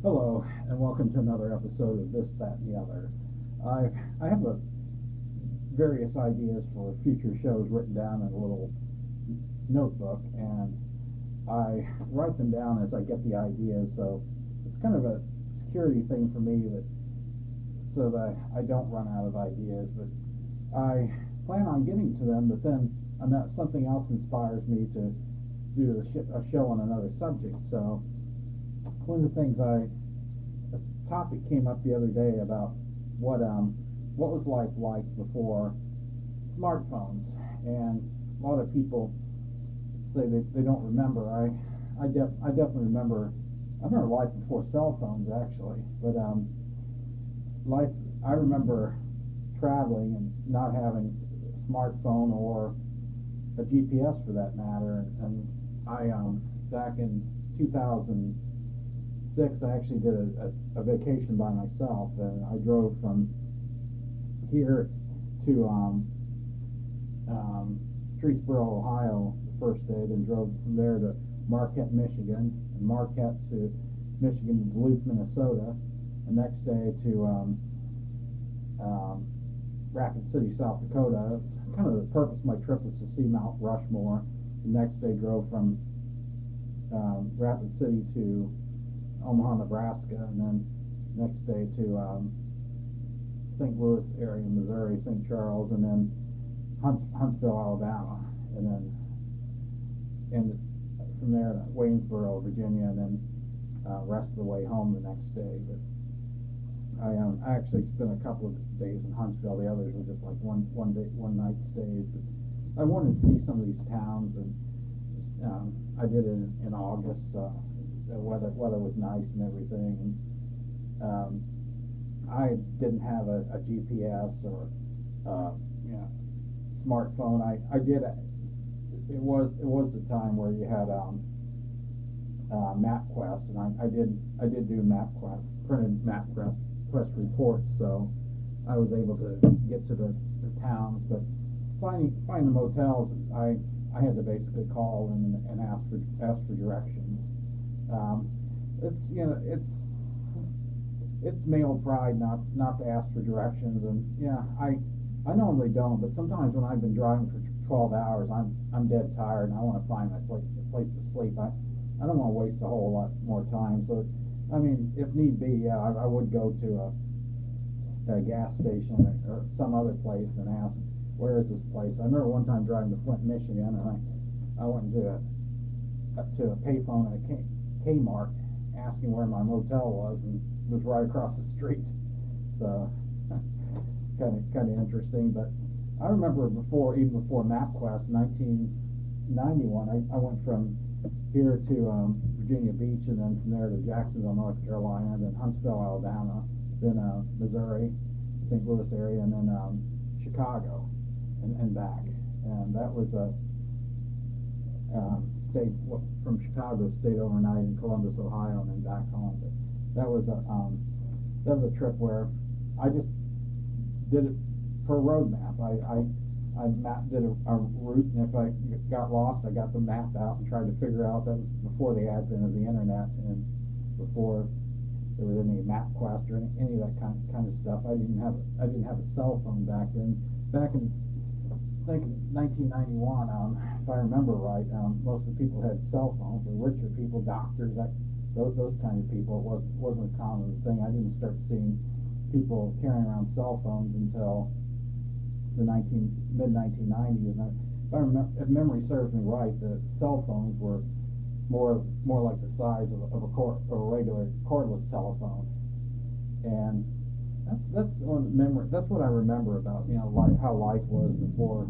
Hello, and welcome to another episode of This, That, and the Other. I, I have various ideas for future shows written down in a little notebook, and I write them down as I get the ideas. So it's kind of a security thing for me that so that I don't run out of ideas. But I plan on getting to them, but then something else inspires me to do a show on another subject. So one of the things a topic came up the other day about what um what was life like before smartphones, and a lot of people say they don't remember. I definitely remember. I remember life before cell phones actually, but life I remember traveling and not having a smartphone or a GPS for that matter, and I back in 2006 I actually did a vacation by myself, and I drove from here to Streetsboro, Ohio the first day, then drove from there to Marquette, Michigan, and Marquette to Michigan to Duluth, Minnesota. The next day to um, Rapid City, South Dakota. It's kind of the purpose of my trip was to see Mount Rushmore. The next day drove from Rapid City to Omaha, Nebraska, and then next day to St. Louis area, Missouri, St. Charles, and then Huntsville, Alabama, and then and from there to Waynesboro, Virginia, and then rest of the way home the next day. But I actually spent a couple of days in Huntsville. The others were just like one day, one night stays. But I wanted to see some of these towns, and I did it in August. The weather was nice and everything. And, I didn't have a GPS or you know smartphone. I did it was the time where you had MapQuest, and I did do MapQuest, printed MapQuest reports, so I was able to get to the towns. But finding the motels, I had to basically call and ask for directions. Um, it's male pride not to ask for directions, and yeah, I normally don't, but sometimes when I've been driving for 12 hours, I'm dead tired and I want to find a place to sleep. I don't want to waste a whole lot more time. So, I mean, if need be, yeah, I would go to a gas station or some other place and ask, where is this place? I remember one time driving to Flint, Michigan, and I went to a payphone at a Kmart asking where my motel was, and it was right across the street. So kind of interesting. But I remember even before MapQuest, 1991, I went from here to Virginia Beach, and then from there to Jacksonville, North Carolina, then Huntsville, Alabama, then Missouri, St. Louis area, and then Chicago, and back. And that was a stayed from Chicago, stayed overnight in Columbus, Ohio, and then back home. But that was a trip where I just did it per road map. Did a route, and if I got lost, I got the map out and tried to figure out. That was before the advent of the internet and before there was any MapQuest or any of that kind of stuff. I didn't have a cell phone back then. Back in I think 1991, if I remember right, most of the people had cell phones. The richer people, doctors, those kind of people. Wasn't a common thing. I didn't start seeing people carrying around cell phones until the mid 1990s. And if memory serves me right, the cell phones were more like the size of a regular cordless telephone. And that's one memory. That's what I remember about how life was before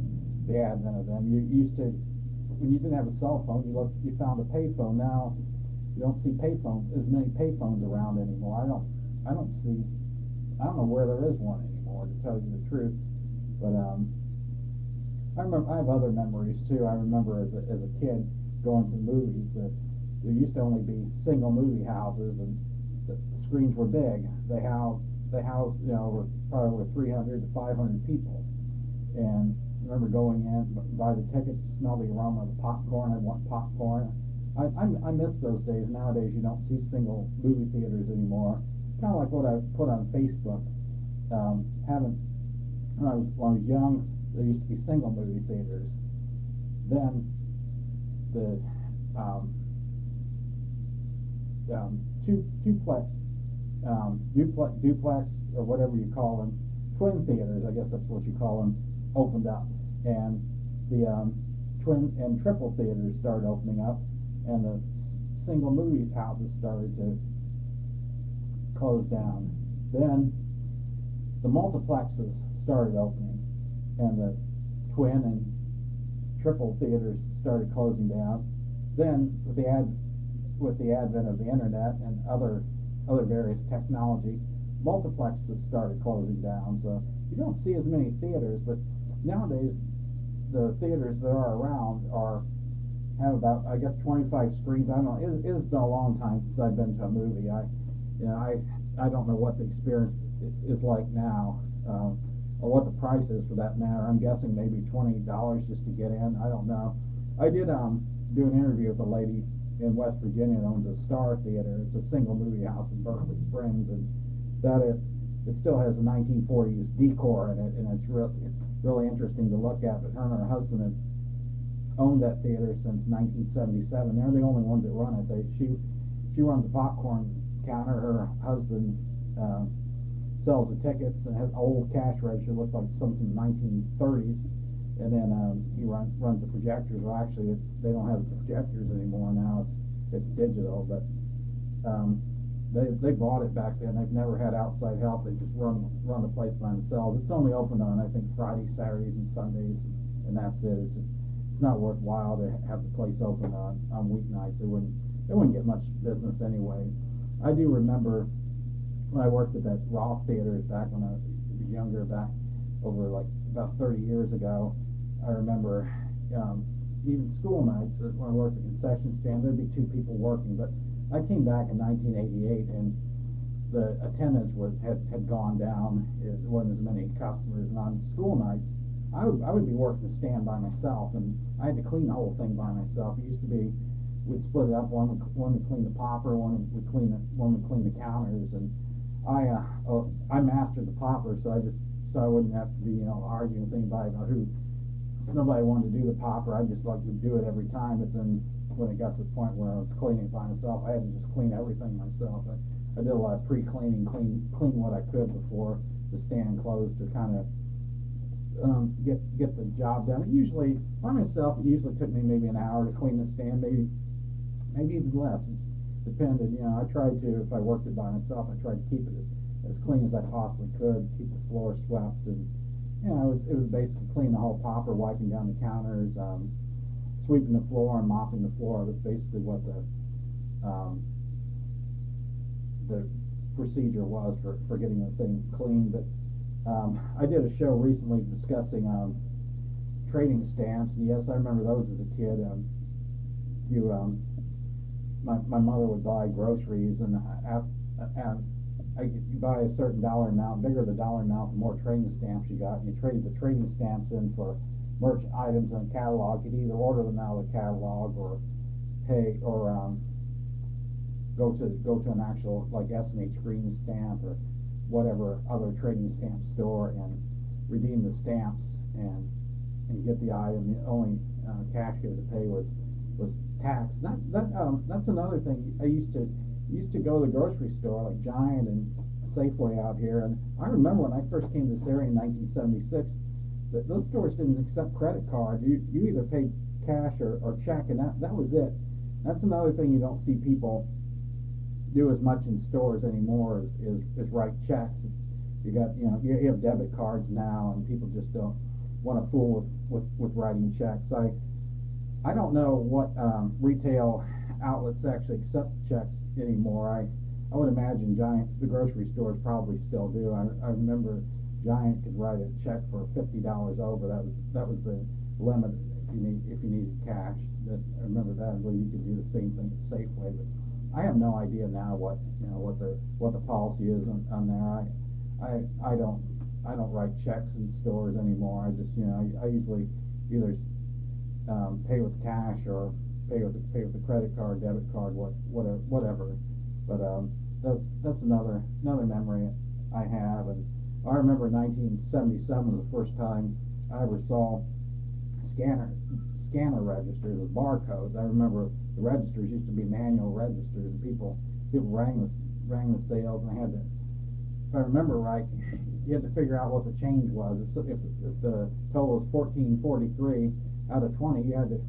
the advent of them. You used to, when you didn't have a cell phone, you found a payphone. Now you don't see as many payphones around anymore. I don't know where there is one anymore, to tell you the truth. But I have other memories too. I remember as a kid going to movies that there used to only be single movie houses, and the screens were big. They housed probably over 300 to 500 people. And I remember going in, buy the ticket, smell the aroma of the popcorn. I want popcorn. I miss those days. Nowadays you don't see single movie theaters anymore. Kind of like what I put on Facebook. Haven't when I was young, there used to be single movie theaters. Then the um, duplex, duplex, or whatever you call them, twin theaters, I guess that's what you call them, opened up, and the twin and triple theaters started opening up, and the single movie houses started to close down. Then the multiplexes started opening, and the twin and triple theaters started closing down. Then with the advent of the internet and other various technology, multiplexes started closing down. So you don't see as many theaters, but nowadays the theaters that are around have about, I guess, 25 screens. I don't know. It's been a long time since I've been to a movie. I don't know what the experience is like now, or what the price is for that matter. I'm guessing maybe $20 just to get in. I don't know. I did do an interview with a lady in West Virginia that owns a Star Theater. It's a single movie house in Berkeley Springs, and that it still has a 1940s decor in it, and it's really interesting to look at. But her and her husband have owned that theater since 1977. They're the only ones that run it. She runs a popcorn counter. Her husband sells the tickets and has an old cash register, looks like something from the 1930s. And then he runs the projectors. Well, actually, they don't have projectors anymore now. It's digital, but they bought it back then. They've never had outside help. They just run the place by themselves. It's only open on, I think, Fridays, Saturdays, and Sundays, and that's it. It's not worthwhile to have the place open on weeknights. They wouldn't get much business anyway. I do remember when I worked at that Roth Theater back when I was younger, back over like about 30 years ago. I remember even school nights when I worked at the concession stand, there'd be two people working. But I came back in 1988, and the attendance had gone down. It wasn't as many customers. And on school nights, I would be working the stand by myself, and I had to clean the whole thing by myself. It used to be we'd split it up. One would clean the popper, one would clean the counters, and I mastered the popper, so I wouldn't have to be arguing with anybody about who. Nobody wanted to do the popper. I just like to do it every time. But then when it got to the point where I was cleaning it by myself, I had to just clean everything myself. I did a lot of pre-cleaning, clean what I could before the stand closed to kind of get the job done. Usually by myself, it usually took me maybe an hour to clean the stand, maybe even less. It's depended. I tried to, if I worked it by myself, I tried to keep it as clean as I possibly could, keep the floor swept, and it was basically cleaning the whole popper, wiping down the counters, sweeping the floor and mopping the floor. It was basically what the procedure was for getting the thing clean. But I did a show recently discussing trading stamps. And yes, I remember those as a kid. My mother would buy groceries, and you buy a certain dollar amount. Bigger the dollar amount, the more trading stamps you got. And you traded the trading stamps in for merchant items in a catalog. You'd either order them out of the catalog or pay or go to an actual like S&H Green Stamp or whatever other trading stamp store and redeem the stamps and get the item. The only cash you had to pay was tax. That's another thing. I used to go to the grocery store like Giant and Safeway out here, and I remember when I first came to this area in 1976, that those stores didn't accept credit cards. You either paid cash or check, and that was it. That's another thing you don't see people do as much in stores anymore is write checks. You have debit cards now, and people just don't want to fool with writing checks. I don't know what retail outlets actually accept checks anymore. I would imagine the grocery stores probably still do. I remember Giant could write a check for $50 over. That was the limit if you needed cash. I remember that. I believe you could do the same thing at Safeway, but I have no idea now what the policy is on there. I don't write checks in stores anymore. I just I usually either pay with cash or pay with a credit card, debit card, whatever. But that's another memory I have. And I remember 1977 was the first time I ever saw scanner scanner registers with barcodes. I remember the registers used to be manual registers, and people rang the sales, and they had to, if I remember right, you had to figure out what the change was. If the total was 1443 out of 20, you had to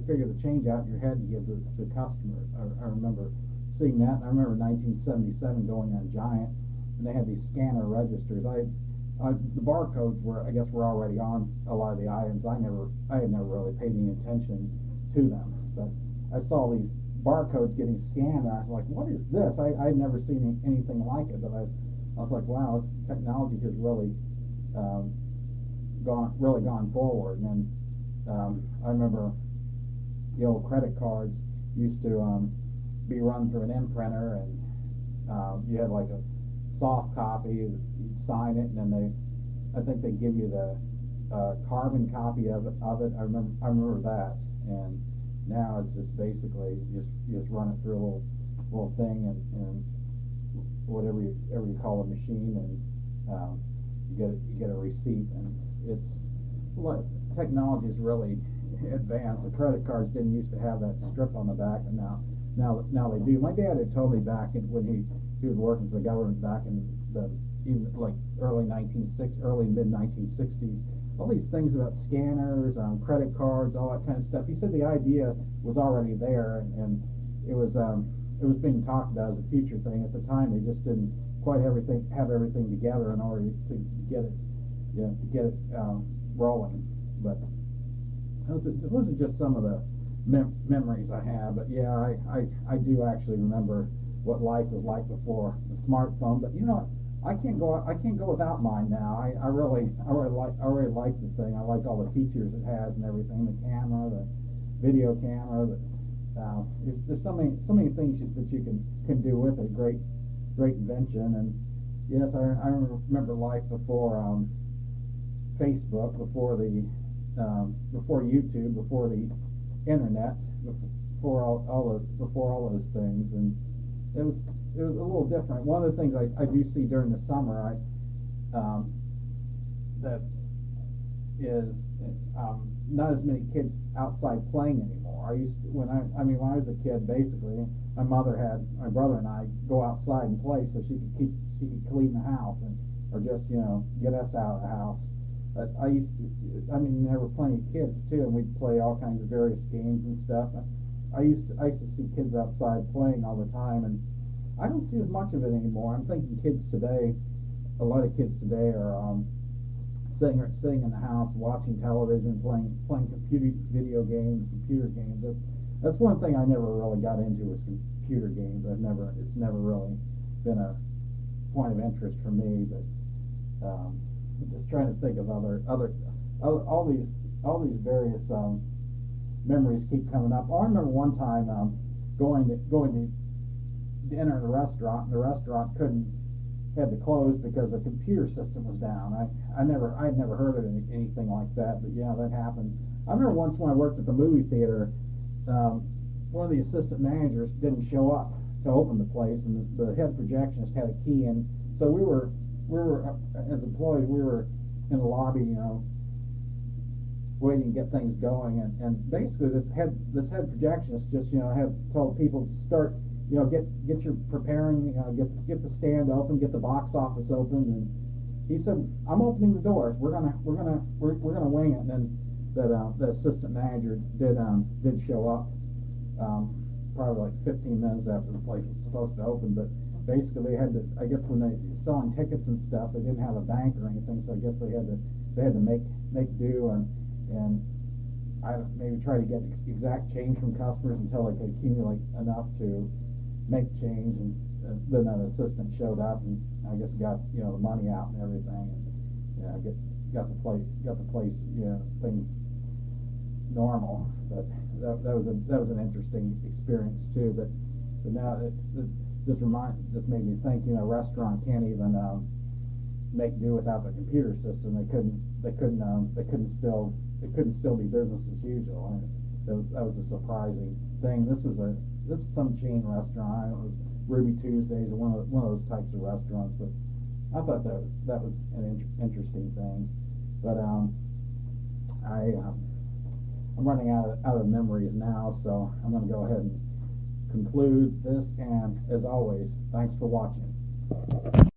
figure the change out in your head to give to the customer. I remember seeing that, and I remember 1977 going on Giant, and they had these scanner registers. The barcodes were, I guess, were already on a lot of the items. I had never really paid any attention to them, but I saw these barcodes getting scanned, and I was like, what is this? I'd never seen anything like it, but I was like, wow, this technology has really gone forward. And I remember the old credit cards used to be run through an imprinter, and you had like a soft copy. You'd sign it, and then I think they give you the carbon copy of it. I remember that. And now it's just basically you just run it through a little thing, and whatever you call a machine, and you get a receipt. And it's like technology is really advanced. The credit cards didn't used to have that strip on the back, and now they do. My dad had told me back when he was working for the government back in the even like early mid 1960s, all these things about scanners, credit cards, all that kind of stuff. He said the idea was already there, and it was being talked about as a future thing. At the time, they just didn't quite have everything together in order to get it rolling. But those are just some of the memories I have. But yeah, I do actually remember what life was like before the smartphone. But you know what? I can't go without mine now. I really like the thing. I like all the features it has and everything. The camera, the video camera. There's so many things that you can do with it. Great invention. And yes, I remember life before Facebook, before YouTube, before the internet, before all those things. And it was a little different. One of the things I do see during the summer, that is not as many kids outside playing anymore. When I was a kid, basically, my brother and I go outside and play so she could clean the house or just get us out of the house. But there were plenty of kids too, and we'd play all kinds of various games and stuff. I used to see kids outside playing all the time, and I don't see as much of it anymore. I'm thinking a lot of kids today are sitting in the house, watching television, playing computer games. That's one thing I never really got into was computer games. It's never really been a point of interest for me. But just trying to think of all these various memories keep coming up. I remember one time going to dinner at a restaurant, and the restaurant had to close because the computer system was down. I'd never heard of anything like that, but yeah, that happened. I remember once when I worked at the movie theater, one of the assistant managers didn't show up to open the place, and the head projectionist had a key, and so we were as employees, we were in the lobby, waiting to get things going, and basically this head projectionist just had told people to start, get your preparing, get the stand open, get the box office open, and he said, I'm opening the doors. We're gonna wing it. And then the assistant manager did show up, probably like 15 minutes after the place was supposed to open. But basically, they had to, I guess, when they selling tickets and stuff, they didn't have a bank or anything, so I guess they had to make do and I maybe try to get exact change from customers until they could accumulate enough to make change, and then that assistant showed up and I guess got the money out and everything, and got the place things normal. But that was an interesting experience too. But now it just made me think, a restaurant can't even make do without the computer system. They couldn't still be business as usual. that was a surprising thing. This was some chain restaurant. It was Ruby Tuesdays or one of those types of restaurants. But I thought that was an interesting thing. But I'm running out of memories now, so I'm going to go ahead and conclude this. And as always, thanks for watching.